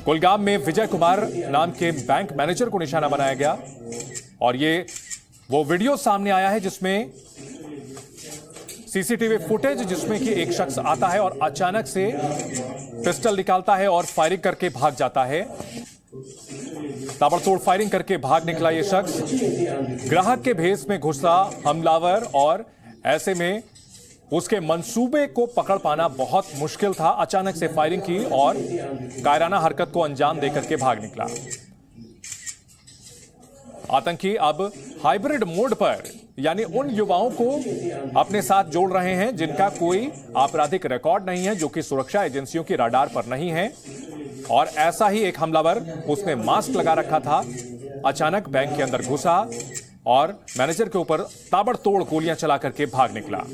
कुलगाम में विजय कुमार नाम के बैंक मैनेजर को निशाना बनाया गया और ये वो वीडियो सामने आया है जिसमें सीसीटीवी फुटेज जिसमें कि एक शख्स आता है और अचानक से पिस्टल निकालता है और फायरिंग करके भाग जाता है। ताबड़तोड़ फायरिंग करके भाग निकला यह शख्स ग्राहक के भेष में घुसा हमलावर और ऐसे में उसके मंसूबे को पकड़ पाना बहुत मुश्किल था। अचानक से फायरिंग की और कायराना हरकत को अंजाम देकर के भाग निकला। आतंकी अब हाइब्रिड मोड पर यानी उन युवाओं को अपने साथ जोड़ रहे हैं जिनका कोई आपराधिक रिकॉर्ड नहीं है, जो कि सुरक्षा एजेंसियों की रडार पर नहीं है। और ऐसा ही एक हमलावर, उसने मास्क लगा रखा था, अचानक बैंक के अंदर घुसा और मैनेजर के ऊपर ताबड़तोड़ गोलियां चला करके भाग निकला।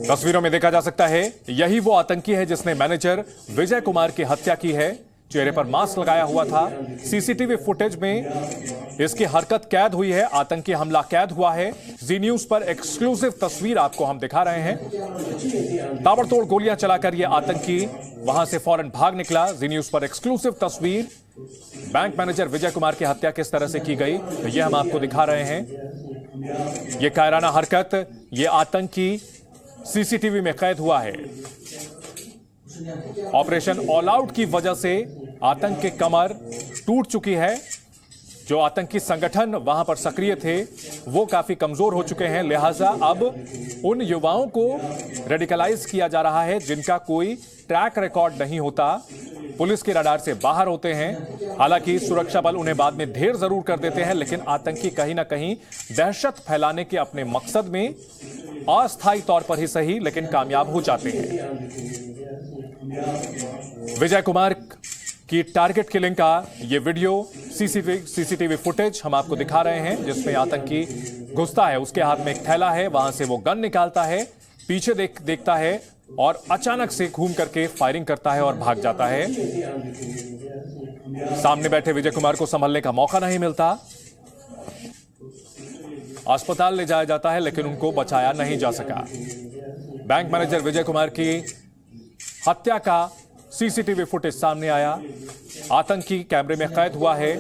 तस्वीरों में देखा जा सकता है यही वो आतंकी है जिसने मैनेजर विजय कुमार की हत्या की है। चेहरे पर मास्क लगाया हुआ था। सीसीटीवी फुटेज में इसकी हरकत कैद हुई है। आतंकी हमला कैद हुआ है। जी न्यूज पर एक्सक्लूसिव तस्वीर आपको हम दिखा रहे हैं। ताबड़तोड़ गोलियां चलाकर यह आतंकी वहां से फौरन भाग निकला। जी न्यूज पर एक्सक्लूसिव तस्वीर बैंक मैनेजर विजय कुमार की हत्या किस तरह से की गई यह हम आपको दिखा रहे हैं। यह कायराना हरकत, यह आतंकी सीसीटीवी में कैद हुआ है। ऑपरेशन ऑल आउट की वजह से आतंक की कमर टूट चुकी है। जो आतंकी संगठन वहां पर सक्रिय थे वो काफी कमजोर हो चुके हैं। लिहाजा अब उन युवाओं को रेडिकलाइज किया जा रहा है जिनका कोई ट्रैक रिकॉर्ड नहीं होता, पुलिस के रडार से बाहर होते हैं। हालांकि सुरक्षा बल उन्हें बाद में ढेर जरूर कर देते हैं, लेकिन आतंकी कहीं ना कहीं दहशत फैलाने के अपने मकसद में अस्थायी तौर पर ही सही लेकिन कामयाब हो जाते हैं। विजय कुमार की टारगेट किलिंग का यह वीडियो सीसीटीवी फुटेज हम आपको दिखा रहे हैं जिसमें आतंकी घुसता है, उसके हाथ में एक थैला है, वहां से वो गन निकालता है, पीछे देखता है और अचानक से घूम करके फायरिंग करता है और भाग जाता है। सामने बैठे विजय कुमार को संभलने का मौका नहीं मिलता। अस्पताल ले जाया जाता है लेकिन उनको बचाया नहीं जा सका। बैंक मैनेजर विजय कुमार की हत्या का सीसीटीवी फुटेज सामने आया। आतंकी कैमरे में कैद हुआ है।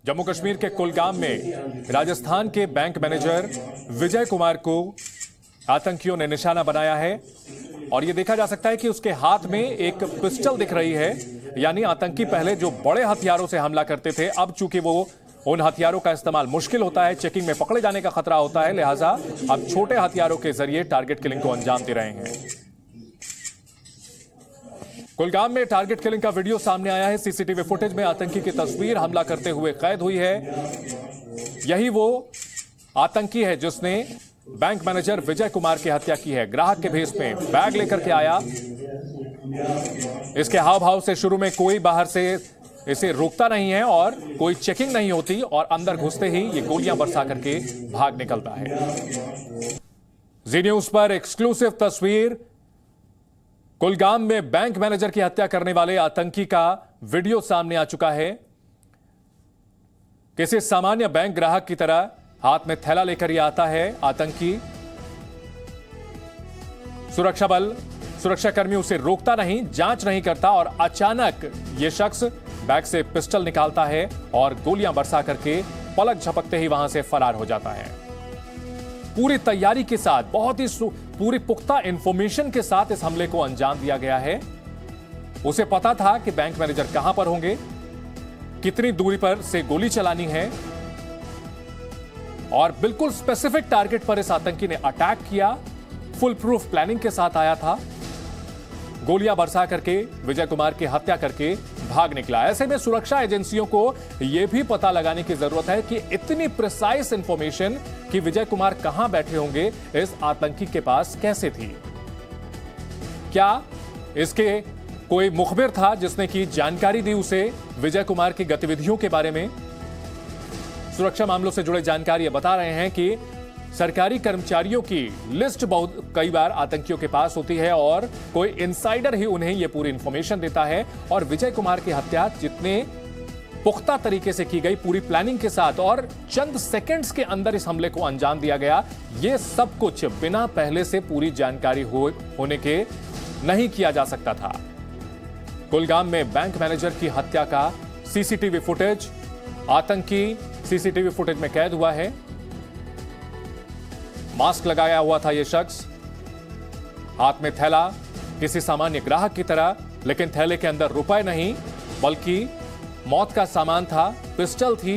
जम्मू कश्मीर के कुलगाम में राजस्थान के बैंक मैनेजर विजय कुमार को आतंकियों ने निशाना बनाया है और यह देखा जा सकता है कि उसके हाथ में एक पिस्टल दिख रही है। यानी आतंकी पहले जो बड़े हथियारों से हमला करते थे, अब चूंकि वो उन हथियारों का इस्तेमाल मुश्किल होता है, चेकिंग में पकड़े जाने का खतरा होता है, लिहाजा अब छोटे हथियारों के जरिए टारगेट किलिंग को अंजाम दे रहे हैं। कुलगाम में टारगेट किलिंग का वीडियो सामने आया है। सीसीटीवी फुटेज में आतंकी की तस्वीर हमला करते हुए कैद हुई है। यही वो आतंकी है जिसने बैंक मैनेजर विजय कुमार की हत्या की है। ग्राहक के भेष में बैग लेकर के आया। इसके हाव भाव से शुरू में कोई बाहर से इसे रोकता नहीं है और कोई चेकिंग नहीं होती और अंदर घुसते ही ये गोलियां बरसा करके भाग निकलता है। जी न्यूज पर एक्सक्लूसिव तस्वीर कुलगाम में बैंक मैनेजर की हत्या करने वाले आतंकी का वीडियो सामने आ चुका है। किसी सामान्य बैंक ग्राहक की तरह हाथ में थैला लेकर यह आता है आतंकी। सुरक्षा बल, सुरक्षाकर्मी उसे रोकता नहीं, जांच नहीं करता और अचानक यह शख्स बैग से पिस्टल निकालता है और गोलियां बरसा करके पलक झपकते ही वहां से फरार हो जाता है। पूरी तैयारी के साथ, बहुत ही पूरी पुख्ता इंफॉर्मेशन के साथ इस हमले को अंजाम दिया गया है। उसे पता था कि बैंक मैनेजर कहां पर होंगे, कितनी दूरी पर से गोली चलानी है और बिल्कुल स्पेसिफिक टारगेट पर इस आतंकी ने अटैक किया। फुल प्रूफ प्लानिंग के साथ आया था। गोलियां बरसा करके विजय कुमार की हत्या करके भाग निकला। ऐसे में सुरक्षा एजेंसियों को यह भी पता लगाने की जरूरत है कि इतनी प्रिसाइज इंफॉर्मेशन कि विजय कुमार कहां बैठे होंगे इस आतंकी के पास कैसे थी। क्या इसके कोई मुखबिर था जिसने की जानकारी दी उसे विजय कुमार की गतिविधियों के बारे में? सुरक्षा मामलों से जुड़े जानकारी बता रहे हैं कि सरकारी कर्मचारियों की लिस्ट बहुत कई बार आतंकियों के पास होती है और कोई इनसाइडर ही उन्हें यह पूरी इंफॉर्मेशन देता है। और विजय कुमार की हत्या जितने पुख्ता तरीके से की गई, पूरी प्लानिंग के साथ, और चंद सेकंड्स के अंदर इस हमले को अंजाम दिया गया। यह सब कुछ बिना पहले से पूरी जानकारी होने के नहीं किया जा सकता था। कुलगाम में बैंक मैनेजर की हत्या का सीसीटीवी फुटेज, आतंकी सीसीटीवी फुटेज में कैद हुआ है। मास्क लगाया हुआ था यह शख्स, हाथ में थैला, किसी सामान्य ग्राहक की तरह, लेकिन थैले के अंदर रुपए नहीं बल्कि मौत का सामान था, पिस्टल थी।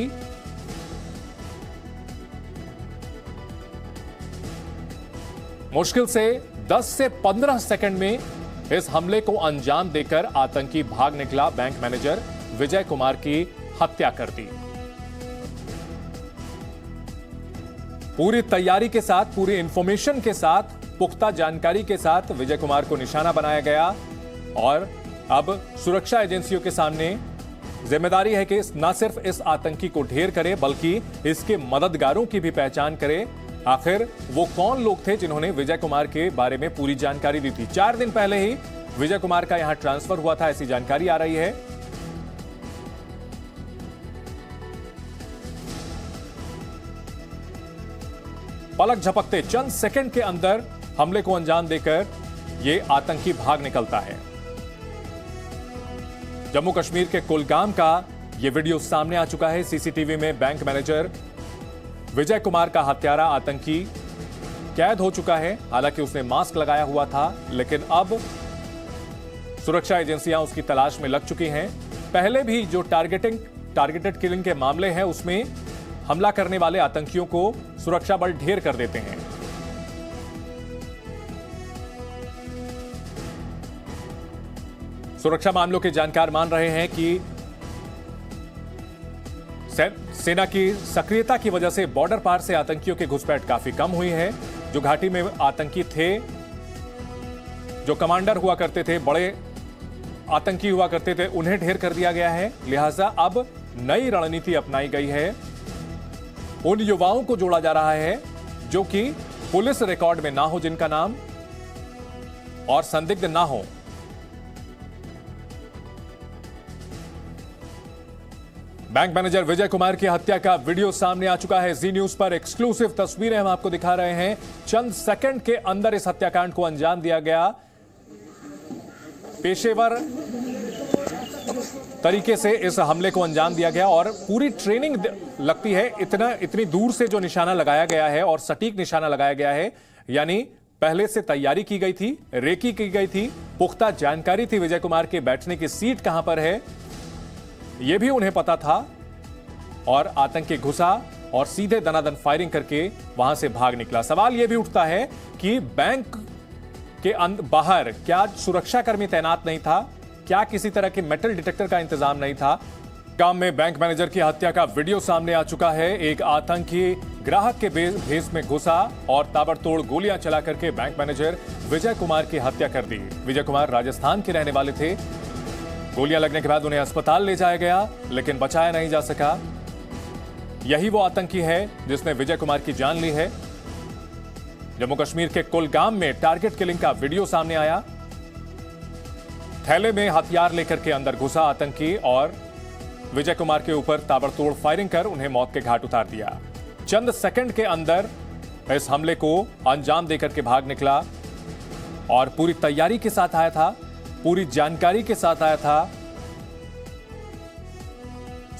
मुश्किल से 10 से 15 सेकंड में इस हमले को अंजाम देकर आतंकी भाग निकला। बैंक मैनेजर विजय कुमार की हत्या कर दी। पूरी तैयारी के साथ, पूरी इंफॉर्मेशन के साथ, पुख्ता जानकारी के साथ विजय कुमार को निशाना बनाया गया और अब सुरक्षा एजेंसियों के सामने जिम्मेदारी है कि न सिर्फ इस आतंकी को ढेर करे बल्कि इसके मददगारों की भी पहचान करे। आखिर वो कौन लोग थे जिन्होंने विजय कुमार के बारे में पूरी जानकारी दी थी। 4 दिन पहले ही विजय कुमार का यहां ट्रांसफर हुआ था, ऐसी जानकारी आ रही है। पलक झपकते चंद सेकंड के अंदर हमले को अंजाम देकर यह आतंकी भाग निकलता है। जम्मू कश्मीर के कुलगाम का यह वीडियो सामने आ चुका है। सीसीटीवी में बैंक मैनेजर विजय कुमार का हत्यारा आतंकी कैद हो चुका है। हालांकि उसने मास्क लगाया हुआ था, लेकिन अब सुरक्षा एजेंसियां उसकी तलाश में लग चुकी हैं। पहले भी जो टारगेटेड किलिंग के मामले हैं उसमें हमला करने वाले आतंकियों को सुरक्षा बल ढेर कर देते हैं। सुरक्षा मामलों के जानकार मान रहे हैं कि सेना की सक्रियता की वजह से बॉर्डर पार से आतंकियों की घुसपैठ काफी कम हुई है। जो घाटी में आतंकी थे, जो कमांडर हुआ करते थे, बड़े आतंकी हुआ करते थे, उन्हें ढेर कर दिया गया है। लिहाजा अब नई रणनीति अपनाई गई है। उन युवाओं को जोड़ा जा रहा है जो कि पुलिस रिकॉर्ड में ना हो, जिनका नाम और संदिग्ध ना हो। बैंक मैनेजर विजय कुमार की हत्या का वीडियो सामने आ चुका है। जी न्यूज पर एक्सक्लूसिव तस्वीरें हम आपको दिखा रहे हैं। चंद सेकंड के अंदर इस हत्याकांड को अंजाम दिया गया। पेशेवर तरीके से इस हमले को अंजाम दिया गया और पूरी ट्रेनिंग लगती है। इतनी दूर से जो निशाना लगाया गया है और सटीक निशाना लगाया गया है, यानी पहले से तैयारी की गई थी, रेकी की गई थी, पुख्ता जानकारी थी विजय कुमार के बैठने की सीट कहां पर है यह भी उन्हें पता था। और आतंकी घुसा और सीधे दनादन फायरिंग करके वहां से भाग निकला। सवाल यह भी उठता है कि बैंक के बाहर क्या सुरक्षाकर्मी तैनात नहीं था? क्या किसी तरह के मेटल डिटेक्टर का इंतजाम नहीं था? काम में बैंक मैनेजर की हत्या का वीडियो सामने आ चुका है। एक आतंकी ग्राहक के भेस में घुसा और ताबड़तोड़ गोलियां चला करके बैंक मैनेजर विजय कुमार की हत्या कर दी। विजय कुमार राजस्थान के रहने वाले थे। गोलियां लगने के बाद उन्हें अस्पताल ले जाया गया, लेकिन बचाया नहीं जा सका। यही वो आतंकी है जिसने विजय कुमार की जान ली है। जम्मू कश्मीर के कुलगाम में टारगेट किलिंग का वीडियो सामने आया। थैले में हथियार लेकर के अंदर घुसा आतंकी और विजय कुमार के ऊपर ताबड़तोड़ फायरिंग कर उन्हें मौत के घाट उतार दिया। चंद सेकंड के अंदर इस हमले को अंजाम देकर के भाग निकला और पूरी तैयारी के साथ आया था, पूरी जानकारी के साथ आया था।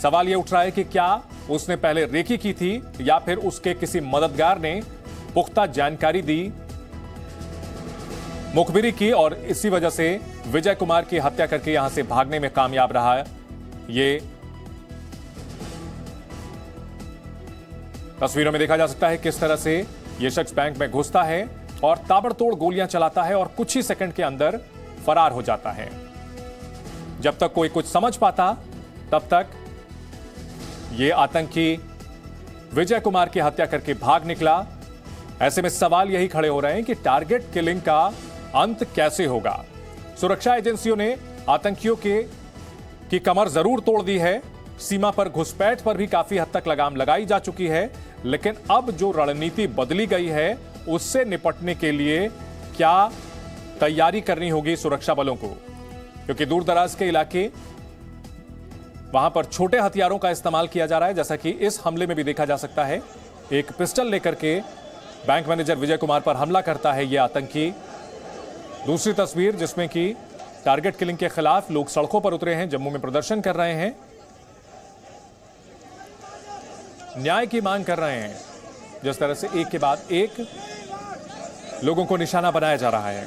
सवाल यह उठ रहा है कि क्या उसने पहले रेकी की थी या फिर उसके किसी मददगार ने पुख्ता जानकारी दी, मुखबिरी की और इसी वजह से विजय कुमार की हत्या करके यहां से भागने में कामयाब रहा है। ये तस्वीरों में देखा जा सकता है किस तरह से यह शख्स बैंक में घुसता है और ताबड़तोड़ गोलियां चलाता है और कुछ ही सेकंड के अंदर फरार हो जाता है। जब तक कोई कुछ समझ पाता तब तक यह आतंकी विजय कुमार की हत्या करके भाग निकला। ऐसे में सवाल यही खड़े हो रहे हैं कि टारगेट किलिंग का अंत कैसे होगा। सुरक्षा एजेंसियों ने आतंकियों की कमर जरूर तोड़ दी है। सीमा पर घुसपैठ पर भी काफी हद तक लगाम लगाई जा चुकी है, लेकिन अब जो रणनीति बदली गई है उससे निपटने के लिए क्या तैयारी करनी होगी सुरक्षा बलों को, क्योंकि दूर दराज के इलाके वहां पर छोटे हथियारों का इस्तेमाल किया जा रहा है, जैसा कि इस हमले में भी देखा जा सकता है। एक पिस्टल लेकर के बैंक मैनेजर विजय कुमार पर हमला करता है यह आतंकी। दूसरी तस्वीर जिसमें कि टारगेट किलिंग के खिलाफ लोग सड़कों पर उतरे हैं, जम्मू में प्रदर्शन कर रहे हैं, न्याय की मांग कर रहे हैं। जिस तरह से एक के बाद एक लोगों को निशाना बनाया जा रहा है।